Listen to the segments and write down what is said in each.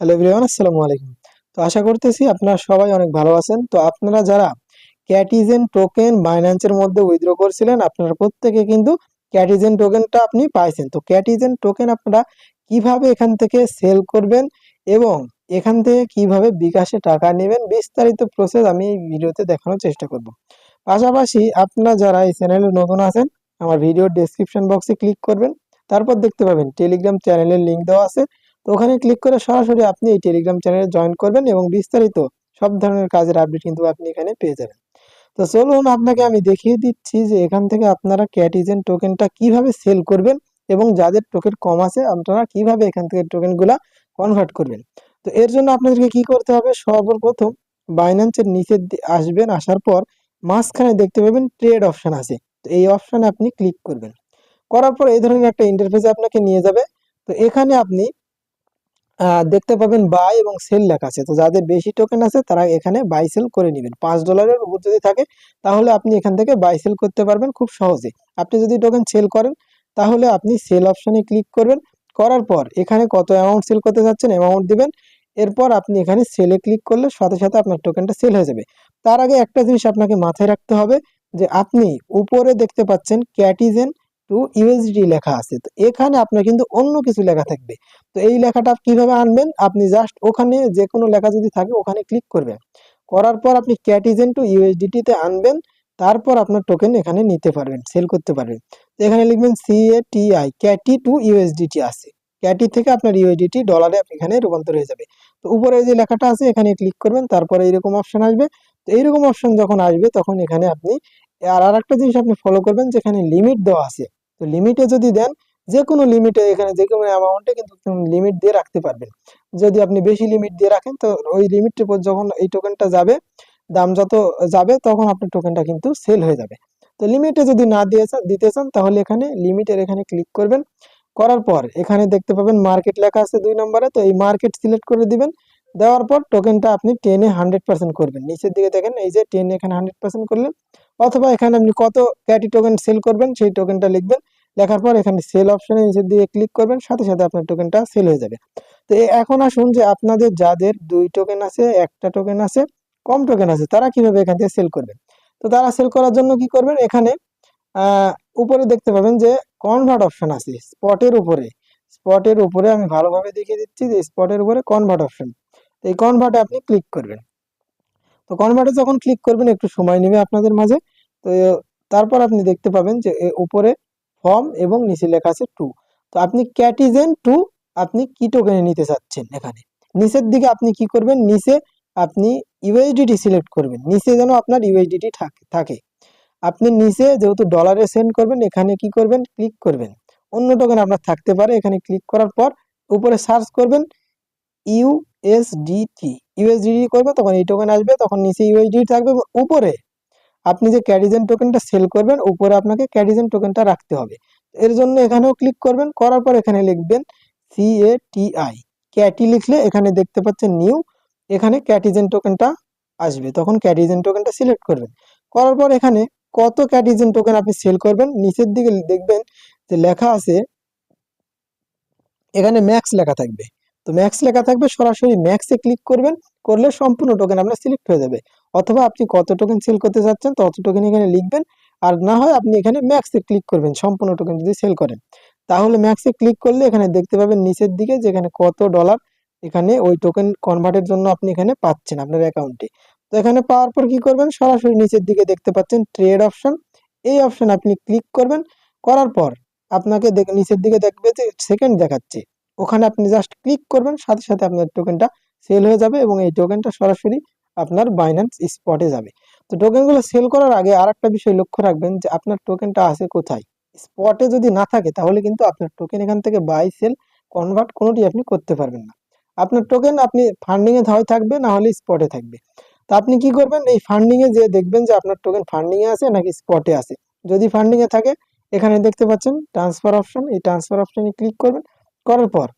Hello everyone, আসসালামু আলাইকুম। তো আশা করতেছি আপনারা সবাই অনেক ভালো আছেন। তো আপনারা যারা ক্যাটিজেন টোকেন বাইন্যান্সের মধ্যে উইথড্র করছিলেন, আপনারা প্রত্যেকে কিন্তু ক্যাটিজেন টোকেনটা আপনি পাইছেন। তো ক্যাটিজেন টোকেন আপনারা কিভাবে এখান থেকে সেল করবেন এবং এখান থেকে কিভাবে বিকাশে টাকা নেবেন, বিস্তারিত প্রসেস আমি এই ভিডিওতে দেখানোর চেষ্টা করব। পাশাপাশি আপনারা যারা এই চ্যানেলে নতুন আছেন, আমার ভিডিওর ডেসক্রিপশন বক্সে ক্লিক করবেন। তারপর দেখতে পাবেন টেলিগ্রাম চ্যানেলের লিঙ্ক দেওয়া আছে। তো ওখানে ক্লিক করে সরাসরি আপনি এই টেলিগ্রাম চ্যানেলে জয়েন করবেন এবং বিস্তারিত সব ধরনের কাজের আপডেট কিন্তু আপনি এখানে পেয়ে যাবেন। তো চলুন আপনাকে আমি দেখিয়ে দিচ্ছি যে এখান থেকে আপনারা ক্যাটিজেন টোকেনটা কিভাবে সেল করবেন এবং যাদের টোকেন কম আছে আপনারা কিভাবে এখান থেকে টোকেনগুলা কনভার্ট করবেন। তো এর জন্য আপনাদেরকে কি করতে হবে, সর্বপ্রথম বাইন্যান্সের নিচে আসবেন। আসার পর মাঝখানে দেখতে পাবেন ট্রেড অপশন আছে। তো এই অপশনে আপনি ক্লিক করবেন। করার পর এই ধরনের একটা ইন্টারফেসে আপনাকে নিয়ে যাবে। তো এখানে আপনি দেখতে পাবেন বাই এবং সেল লেখা আছে। তো যাদের বেশি টোকেন আছে তারা এখানে বাই সেল করে নেবেন। $5 উপর যদি থাকে তাহলে আপনি এখান থেকে বাই সেল করতে পারবেন খুব সহজে। আপনি যদি টোকেন সেল করেন তাহলে আপনি সেল অপশনে ক্লিক করবেন। করার পর এখানে কত অ্যামাউন্ট সেল করতে চাচ্ছেন অ্যামাউন্ট দিবেন। এরপর আপনি এখানে সেলে ক্লিক করলে সাথে সাথে আপনার টোকেনটা সেল হয়ে যাবে। তার আগে একটা জিনিস আপনাকে মাথায় রাখতে হবে যে আপনি উপরে দেখতে পাচ্ছেন ক্যাটিজেন টু ইউএসডি লেখা আছে। তো এখানে আপনার কিন্তু অন্য কিছু লেখা থাকবে। তো এই লেখাটা কিভাবে আনবেন, আপনি জাস্ট ওখানে যে কোনো লেখা যদি থাকে ওখানে ক্লিক করবেন। করার পর আপনি ক্যাটিজেন টু ইউএসডিটি তে আনবেন। তারপর আপনার টোকেন এখানে নিতে পারবেন, সেল করতে পারবেন। তো এখানে লিখবেন CATI, ক্যাটি টু ইউএসডিটি আছে। ক্যাটি থেকে আপনার ইউএসডিটি ডলারে এখানে রূপান্তর হয়ে যাবে। তো উপরে যে লেখাটা আছে এখানে ক্লিক করবেন। তারপরে এইরকম অপশন আসবে। তো এইরকম অপশন যখন আসবে তখন এখানে আপনি আর একটা জিনিস আপনি ফলো করবেন, যেখানে লিমিট দেওয়া আছে। তো লিমিটে যদি দেন, যে কোনো লিমিটে এখানে যে কোনো অ্যামাউন্টে কিন্তু লিমিট দিয়ে রাখতে পারবেন। যদি আপনি বেশি লিমিট দিয়ে রাখেন তো ওই লিমিটের পর যখন এই টোকেনটা যাবে, দাম যত যাবে তখন আপনার টোকেনটা কিন্তু সেল হয়ে যাবে। তো লিমিটে যদি না দিতে চান তাহলে এখানে লিমিটের এখানে ক্লিক করবেন। করার পর এখানে দেখতে পাবেন মার্কেট লেখা আছে 2 নম্বরে। তো এই মার্কেট সিলেক্ট করে দিবেন। দেওয়ার পর টোকেনটা আপনি 10-এ 100% করবেন। নিচের দিকে দেখেন এই যে 10 এখানে 100% করলেন। অথবা এখানে আপনি কত ক্যাটি টোকেন সেল করবেন সেই টোকেনটা লিখবেন। লেখার পর এখানে সেল অপশনে নিচের দিকে ক্লিক করবেন, সাথে সাথে আপনার টোকেনটা সেল হয়ে যাবে। তো এখন আসুন যে আপনাদের যাদের 2 টোকেন আছে, একটা টোকেন আছে, কম টোকেন আছে, তারা কিভাবে এখান থেকে সেল করবেন। তো তারা সেল করার জন্য কি করবেন, এখানে আহ উপরে দেখতে পাবেন যে কনভার্ট অপশন আছে স্পটের উপরে আমি ভালোভাবে দেখিয়ে দিচ্ছি যে স্পটের উপরে কনভার্ট অপশন। তো এই কনভার্টে আপনি ক্লিক করবেন। তো কনভার্টে যখন ক্লিক করবেন একটু সময় নেবে আপনাদের মাঝে। তো তারপর আপনি দেখতে পাবেন যে উপরে ফর্ম এবং নিচে লেখা আছে টু। তো আপনি ক্যাটিজেন টু আপনি কি টোকেনে নিতে চাচ্ছেন, এখানে নিচের দিকে আপনি কি করবেন, নিচে আপনি ইউএসডিটি সিলেক্ট করবেন। নিচে যেন আপনার ইউএসডিটি থাকে। আপনি নিচে যেহেতু ডলারে সেন্ড করবেন এখানে কি করবেন, ক্লিক করবেন। অন্য টোকেন আপনার থাকতে পারে, এখানে ক্লিক করার পর উপরে সার্চ করবেন ইউএসডিটি করবে, তখন এই টোকেন আসবে, তখন নিচে ইউএসডিটি থাকবে। উপরে আপনি যে ক্যাটিজেন টোকেনটা সেল করবেন উপরে আপনাকে ক্যাটিজেন টোকেনটা রাখতে হবে। এর জন্য এখানেও ক্লিক করবেন। করার পর এখানে লিখবেন CATI, ক্যাটি লিখলে এখানে দেখতে পাচ্ছেন নিউ, এখানে ক্যাটিজেন টোকেনটা আসবে, তখন ক্যাটিজেন টোকেনটা সিলেক্ট করবেন। করার পর এখানে কত ক্যাটিজেন টোকেন আপনি সেল করবেন নিচের দিকে দেখবেন যে লেখা আছে, এখানে ম্যাক্স লেখা থাকবে। তো ম্যাক্স লেখা থাকবে, সরাসরি ম্যাক্সে ক্লিক করবেন। করলে সম্পূর্ণ টোকেন আপনার সিলেক্ট হয়ে যাবে। অথবা আপনি কত টোকেন সেল করতে চাচ্ছেন তত টোকেন এখানে লিখবেন। আর না হয় আপনি এখানে ম্যাক্সে ক্লিক করবেন সম্পূর্ণ টোকেন যদি সেল করেন। তাহলে ম্যাক্সে ক্লিক করলে এখানে দেখতে পাবেন নিচের দিকে যেখানে কত ডলার এখানে ওই টোকেন কনভার্টের জন্য আপনি এখানে পাচ্ছেন আপনার অ্যাকাউন্টে। তো এখানে পাওয়ার পর কি করবেন, সরাসরি নিচের দিকে দেখতে পাচ্ছেন ট্রেড অপশন, এই অপশন আপনি ক্লিক করবেন। করার পর আপনাকে নিচের দিকে দেখবে যে সেকেন্ড দেখাচ্ছে, ওখানে আপনি জাস্ট ক্লিক করবেন, সাথে সাথে আপনার টোকেনটা সেল হয়ে যাবে এবং এই টোকেনটা সরাসরি আপনার বাইন্যান্স স্পটে যাবে। তো টোকেনগুলো সেল করার আগে আর একটা বিষয় লক্ষ্য রাখবেন যে আপনার টোকেনটা আছে কোথায়। স্পটে যদি না থাকে তাহলে কিন্তু আপনার টোকেন এখান থেকে বাই সেল কনভার্ট কোনোটি আপনি করতে পারবেন না। আপনার টোকেন আপনি ফান্ডিং এ হয় থাকবে, না হলে স্পটে থাকবে। তো আপনি কি করবেন, এই ফান্ডিং এ যে দেখবেন যে আপনার টোকেন ফান্ডিং এ আছে নাকি স্পটে আছে। যদি ফান্ডিং এ থাকে এখানে দেখতে পাচ্ছেন ট্রান্সফার অপশন, এই ট্রান্সফার অপশনে ক্লিক করবেন। করার পর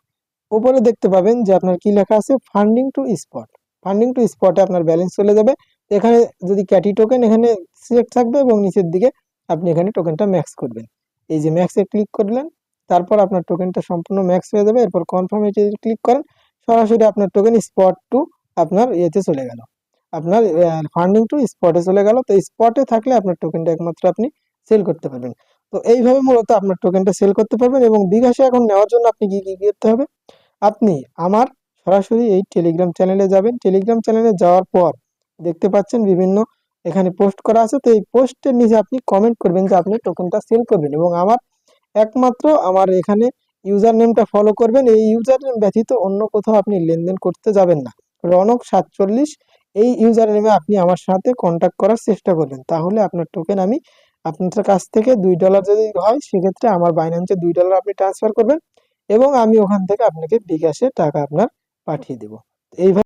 উপরে দেখতে পাবেন যে আপনার কি লেখা আছে, funding to spot. Funding to স্পটে আপনার ব্যালেন্স চলে যাবে। এখানে যদি ক্যাটি টোকেন এখানে সিলেক্ট থাকবে এবং নিচের দিকে আপনি এখানে টোকেনটা ম্যাক্স করবেন। এই যে ম্যাক্সে ক্লিক করলেন, তারপর আপনার টোকেনটা সম্পূর্ণ ম্যাক্স হয়ে যাবে। এরপর কনফার্ম এ ক্লিক করেন, সরাসরি আপনার টোকেন স্পট টু আপনার ইয়েতে চলে গেল, আপনার ফান্ডিং টু স্পটে চলে গেল। তো স্পটে থাকলে আপনার টোকেনটা একমাত্র আপনি সেল করতে পারবেন। তো এইভাবে মূলত আপনার টোকেনটা সেল করতে পারবেন। এবং বিকাশে এখন নেওয়ার জন্য আপনি কি কি করতে হবে, আপনি আমার সরাসরি এই টেলিগ্রাম চ্যানেলে যাবেন। টেলিগ্রাম চ্যানেলে যাওয়ার পর দেখতে পাচ্ছেন বিভিন্ন এখানে পোস্ট করা আছে। তো এই পোস্টের নিচে আপনি কমেন্ট করবেন যে আপনি টোকেনটা সেল করবেন, এবং একমাত্র আমার এখানে ইউজার নেমটা ফলো করবেন। এই ইউজার নেম ব্যতীত অন্য কোথাও আপনি লেনদেন করতে যাবেন না। রনক47 এই ইউজার নেমে আপনি আমার সাথে কন্ট্যাক্ট করার চেষ্টা করবেন, তাহলে আপনার টোকেন আমি আপনার কাছ থেকে $2 যদি হয় সেক্ষেত্রে আমার বাইন্যান্সে $2 আপনি ট্রান্সফার করবেন, এবং আমি ওখান থেকে আপনাকে বিকাশে টাকা আপনার পাঠিয়ে দেব। এইভাবে